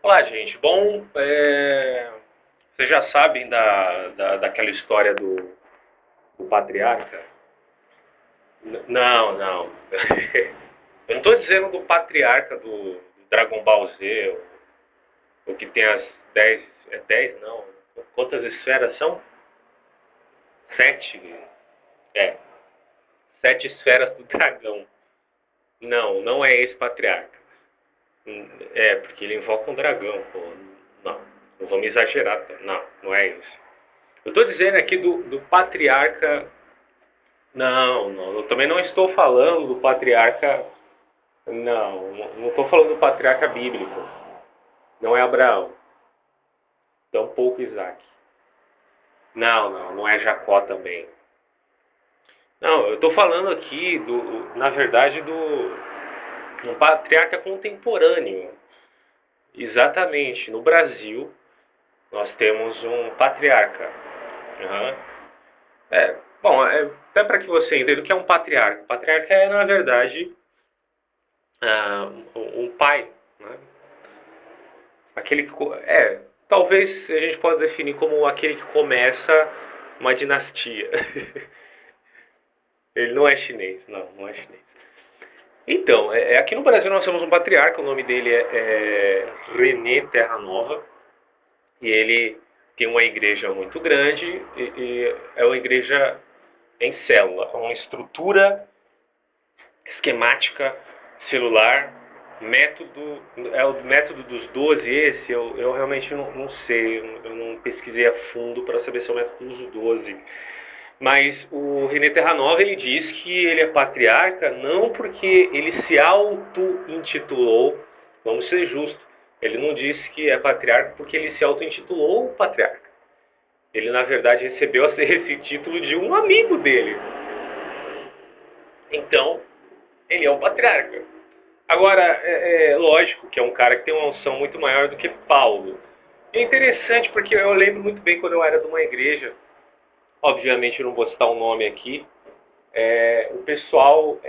Olá, gente. Bom, vocês já sabem daquela história do patriarca? Não, não. Eu não estou dizendo do patriarca do Dragon Ball Z, o que tem as 10. É 10 não. Quantas esferas são? 7. É. 7 esferas do dragão. Não, não é esse patriarca. É, porque ele invoca um dragão, pô. Não, não vamos exagerar. Não, não é isso. Eu estou dizendo aqui do patriarca. Não, não, eu também não estou falando do patriarca. Não, não estou falando do patriarca bíblico. Não é Abraão. Tampouco Isaac. Não, não, não é Jacó também. Não, eu estou falando aqui, na verdade, um patriarca contemporâneo. Exatamente. No Brasil, nós temos um patriarca. Uhum. Bom, até para que você entenda o que é um patriarca. O patriarca é, na verdade, um pai, né? Aquele que, talvez a gente possa definir como aquele que começa uma dinastia. Ele não é chinês, não, não é chinês. Então, aqui no Brasil nós temos um patriarca, o nome dele é René Terra Nova, e ele tem uma igreja muito grande, e é uma igreja em célula, uma estrutura esquemática, celular, método, é o método dos 12 esse, eu realmente não sei, eu não pesquisei a fundo para saber se é o método dos 12. Mas o René Terranova, ele diz que ele é patriarca não porque ele se auto-intitulou, vamos ser justos, ele não disse que é patriarca porque ele se auto-intitulou patriarca. Ele, na verdade, recebeu esse título de um amigo dele. Então, ele é um patriarca. Agora, é lógico que é um cara que tem uma unção muito maior do que Paulo. É interessante porque eu lembro muito bem quando eu era de uma igreja, obviamente eu não vou citar o nome aqui, o pessoal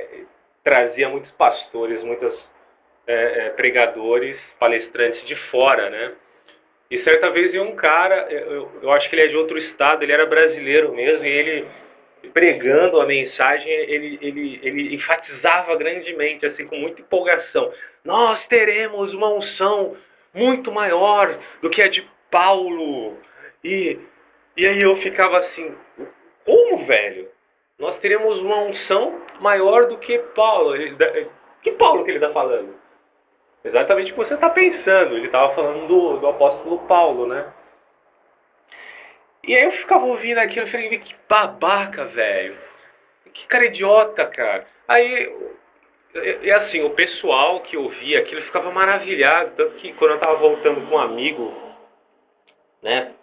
trazia muitos pastores, muitos pregadores, palestrantes de fora, né? E certa vez veio um cara, eu acho que ele é de outro estado, ele era brasileiro mesmo, e ele pregando a mensagem, ele enfatizava grandemente, assim, com muita empolgação. Nós teremos uma unção muito maior do que a de Paulo. E aí eu ficava assim, como, velho? Nós teremos uma unção maior do que Paulo. Que Paulo que ele está falando? Exatamente o que você está pensando. Ele estava falando do apóstolo Paulo, né? E aí eu ficava ouvindo aquilo e falei, que babaca, velho. Que cara idiota, cara. Aí, e assim, o pessoal que ouvia aquilo ficava maravilhado. Tanto que quando eu tava voltando com um amigo, né?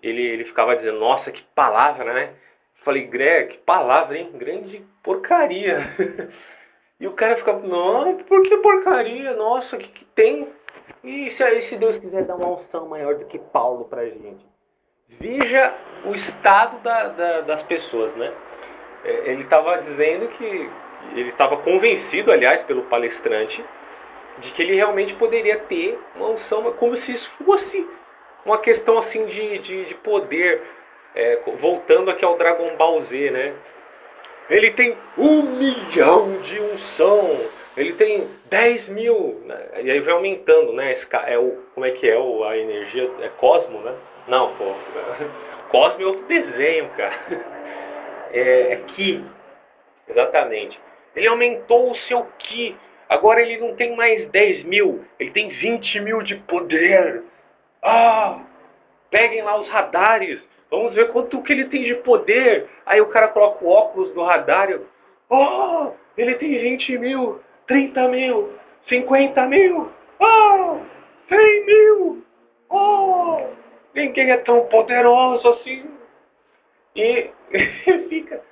Ele ficava dizendo, nossa, que palavra, né? Eu falei, Greg, que palavra, hein? Grande porcaria. E o cara ficava, não, por que porcaria? Nossa, o que tem? E se Deus quiser dar uma unção maior do que Paulo pra gente? Veja o estado das pessoas, né? Ele estava dizendo que ele estava convencido, aliás, pelo palestrante, de que ele realmente poderia ter uma unção, como se isso fosse uma questão assim de poder. Voltando aqui ao Dragon Ball Z, né? Ele tem 1 milhão de unção, ele tem 10 mil, né? E aí vai aumentando, né? Como é que é a energia? É Cosmo, né? Não, pô. Cosmo é outro desenho, cara. É Ki, exatamente. Ele aumentou o seu Ki. Agora ele não tem mais 10 mil, ele tem 20 mil de poder. Ah! Peguem lá os radares. Vamos ver quanto que ele tem de poder. Aí o cara coloca o óculos do radar e... Oh! Ele tem 20 mil, 30 mil, 50 mil. Oh! 100 mil. Oh! Ninguém é tão poderoso assim. E fica...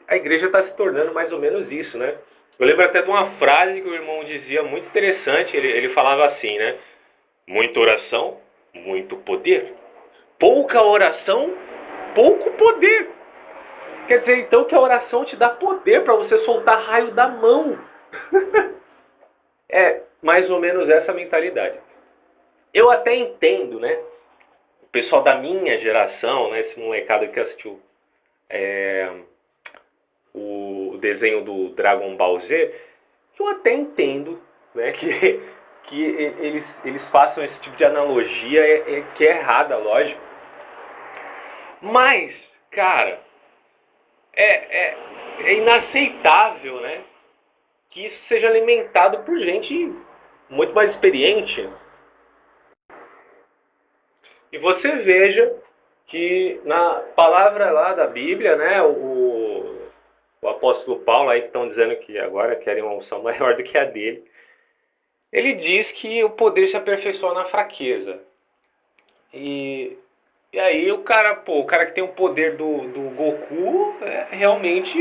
A igreja está se tornando mais ou menos isso, né? Eu lembro até de uma frase que o irmão dizia muito interessante. Ele falava assim, né? Muita oração, muito poder. Pouca oração, pouco poder. Quer dizer, então, que a oração te dá poder para você soltar raio da mão. É mais ou menos essa mentalidade. Eu até entendo, né? O pessoal da minha geração, né? Esse molecada que assistiu é, o desenho do Dragon Ball Z, eu até entendo, né? Que eles façam esse tipo de analogia, que é errada, lógico. Mas, cara, é inaceitável, né? Que isso seja alimentado por gente muito mais experiente. E você veja que na palavra lá da Bíblia, né, o apóstolo Paulo, aí que estão dizendo que agora querem uma unção maior do que a dele, ele diz que o poder se aperfeiçoa na fraqueza. E, e aí o cara que tem o poder do Goku, realmente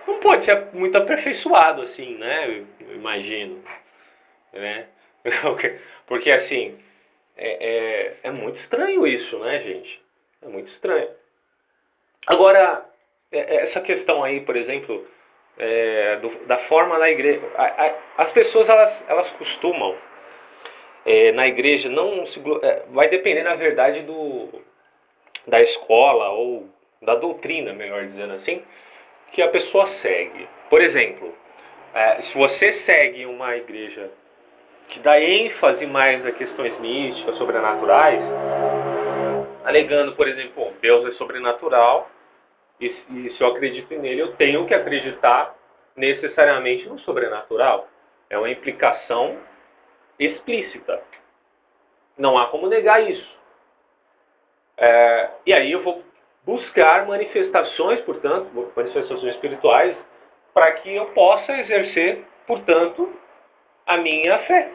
não pode ser muito aperfeiçoado assim, né? Eu imagino, né? Porque assim, é muito estranho isso, né, gente? É muito estranho. Agora, essa questão aí, por exemplo, da forma na igreja. As pessoas, elas costumam, na igreja, não se, vai depender, na verdade, da escola ou da doutrina, melhor dizendo assim, que a pessoa segue. Por exemplo, se você segue uma igreja que dá ênfase mais a questões místicas, sobrenaturais, alegando, por exemplo, Deus é sobrenatural, e se eu acredito nele, eu tenho que acreditar necessariamente no sobrenatural. É uma implicação explícita. Não há como negar isso. E aí eu vou buscar manifestações, portanto, manifestações espirituais, para que eu possa exercer, portanto, a minha fé.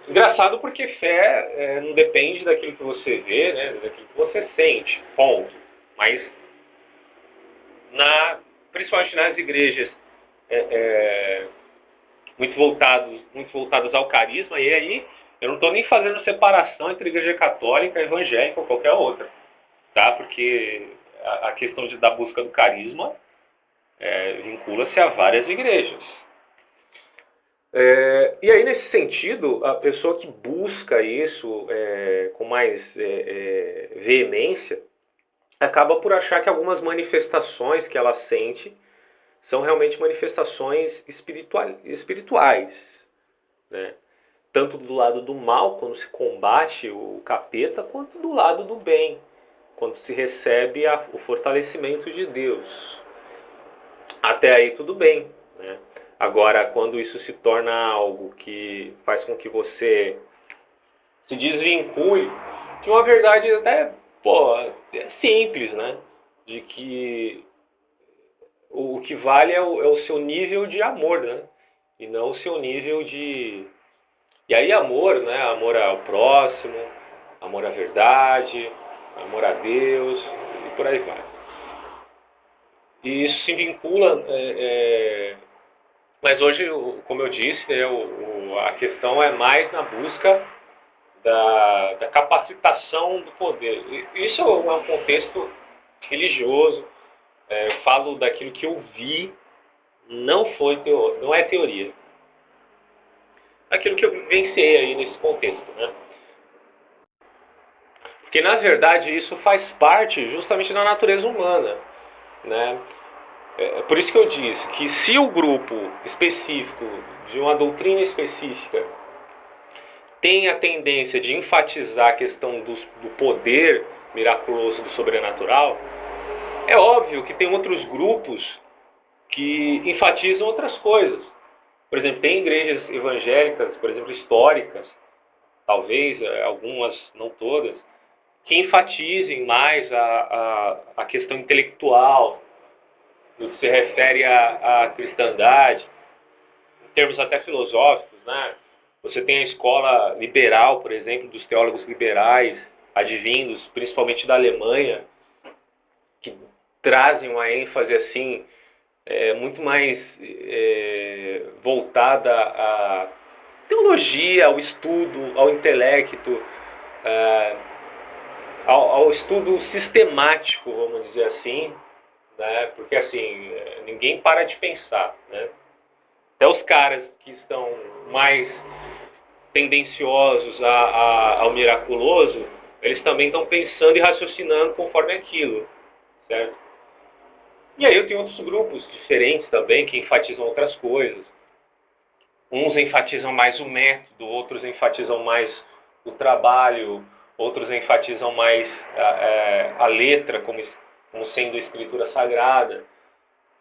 Engraçado porque fé não depende daquilo que você vê, né, daquilo que você sente, ponto. Mas, principalmente nas igrejas é, é, muito voltados ao carisma, e aí eu não estou nem fazendo separação entre igreja católica, evangélica ou qualquer outra, tá? Porque a questão da busca do carisma vincula-se a várias igrejas. E aí, nesse sentido, a pessoa que busca isso com mais veemência acaba por achar que algumas manifestações que ela sente são realmente manifestações espirituais, né? Tanto do lado do mal, quando se combate o capeta, quanto do lado do bem, quando se recebe o fortalecimento de Deus. Até aí tudo bem, né? Agora, quando isso se torna algo que faz com que você se desvincule de uma verdade até, simples, né? De que o que vale é o seu nível de amor, né? E não o seu nível de... E aí amor, né? Amor ao próximo, amor à verdade, amor a Deus, e por aí vai. E isso se vincula... mas hoje, como eu disse, a questão é mais na busca da capacitação do poder. Isso é um contexto religioso. Eu falo daquilo que eu vi, não é teoria. Aquilo que eu vivenciei aí nesse contexto, né? Porque na verdade isso faz parte justamente da natureza humana, né? Por isso que eu disse que se o grupo específico de uma doutrina específica tem a tendência de enfatizar a questão do poder miraculoso do sobrenatural, é óbvio que tem outros grupos que enfatizam outras coisas. Por exemplo, tem igrejas evangélicas, por exemplo, históricas, talvez algumas, não todas, que enfatizem mais a questão intelectual, no que se refere à cristandade, em termos até filosóficos, né? Você tem a escola liberal, por exemplo, dos teólogos liberais, advindos, principalmente da Alemanha, que trazem uma ênfase assim, muito mais voltada à teologia, ao estudo, ao intelecto, ao estudo sistemático, vamos dizer assim, né? Porque assim, ninguém para de pensar, né? Até os caras que estão mais tendenciosos ao miraculoso, eles também estão pensando e raciocinando conforme aquilo, certo? E aí eu tenho outros grupos diferentes também que enfatizam outras coisas. Uns enfatizam mais o método, outros enfatizam mais o trabalho, outros enfatizam mais a letra como sendo escritura sagrada.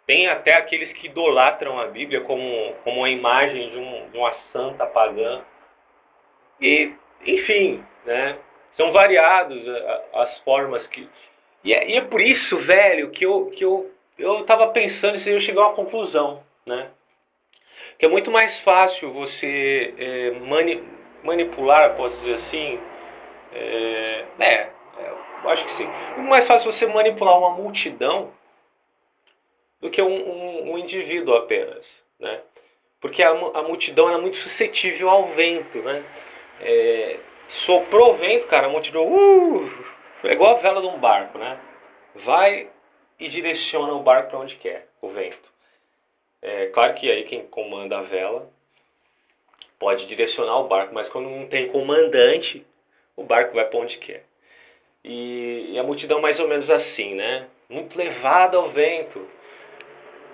Tem até aqueles que idolatram a Bíblia como uma imagem de uma santa pagã. E, enfim, né? São variados as formas que... E é por isso, velho, que eu tava pensando e eu cheguei a uma conclusão, né? Que é muito mais fácil você manipular, posso dizer assim, eu acho que sim. É muito mais fácil você manipular uma multidão do que um indivíduo apenas, né? Porque a multidão é muito suscetível ao vento, né? Soprou o vento, cara, a multidão é igual a vela de um barco, né? Vai e direciona o barco para onde quer, o vento. É claro que aí quem comanda a vela pode direcionar o barco, mas quando não tem comandante, o barco vai para onde quer. E a multidão é mais ou menos assim, né? Muito levada ao vento.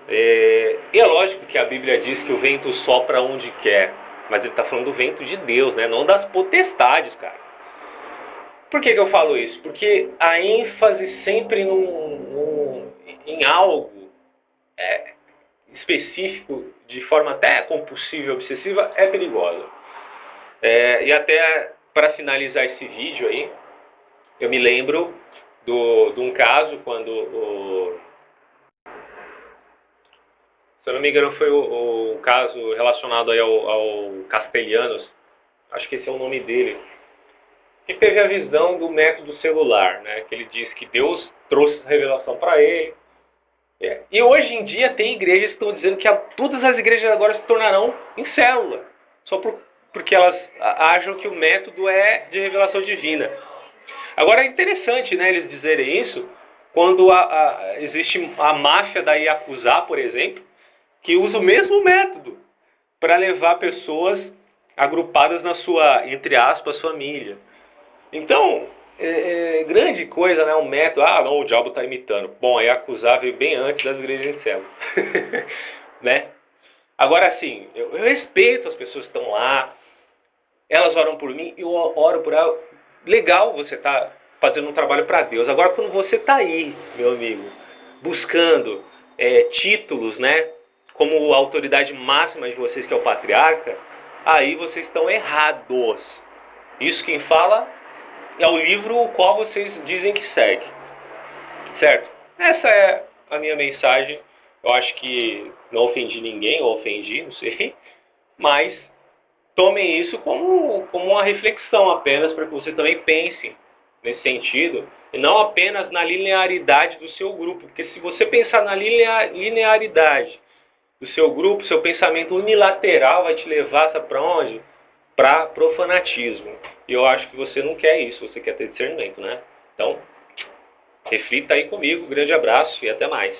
E é lógico que a Bíblia diz que o vento sopra onde quer, mas ele está falando do vento de Deus, né? Não das potestades, cara. Por que eu falo isso? Porque a ênfase sempre em algo específico, de forma até compulsiva e obsessiva, é perigosa. E até para finalizar esse vídeo aí, eu me lembro de um caso quando, se eu não me engano, foi o caso relacionado aí ao Castellanos, acho que esse é o nome dele, que teve a visão do método celular, né? Que ele diz que Deus trouxe essa revelação para ele. E hoje em dia tem igrejas que estão dizendo que todas as igrejas agora se tornarão em célula, só porque elas acham que o método é de revelação divina. Agora é interessante, né, eles dizerem isso quando existe a máfia da Yakuza, por exemplo, que usa o mesmo método para levar pessoas agrupadas na sua, entre aspas, família. Então, grande coisa, né? Um método. Ah, não, o diabo está imitando. Bom, aí acusar veio bem antes das igrejas em célula. Né? Agora, assim, eu respeito as pessoas que estão lá. Elas oram por mim, eu oro por ela. Legal você tá fazendo um trabalho para Deus. Agora, quando você está aí, meu amigo, buscando títulos, né? Como autoridade máxima de vocês, que é o patriarca, aí vocês estão errados. Isso quem fala é o livro o qual vocês dizem que segue. Certo? Essa é a minha mensagem. Eu acho que não ofendi ninguém, ou ofendi, não sei. Mas tomem isso como uma reflexão apenas, para que você também pense nesse sentido. E não apenas na linearidade do seu grupo. Porque se você pensar na linearidade do seu grupo, seu pensamento unilateral vai te levar, sabe para onde? Para profanatismo. E eu acho que você não quer isso, você quer ter discernimento, né? Então, reflita aí comigo, grande abraço e até mais.